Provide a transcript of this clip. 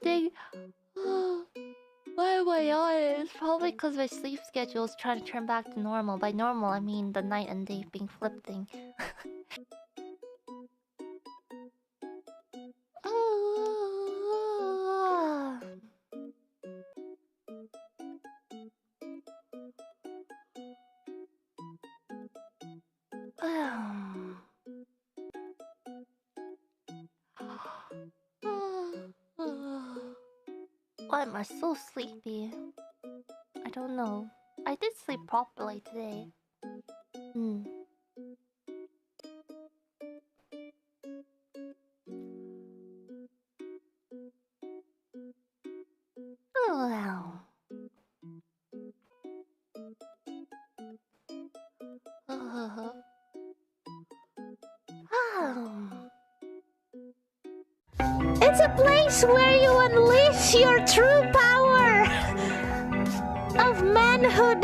think why am I yawning? It's probably because my sleep schedule is trying to turn back to normal. By normal, I mean the night and day being flipped thing. Why am I so sleepy? I don't know. I did sleep properly today. Hmm. Oh, wow. It's a place where you unleash your true power of manhood.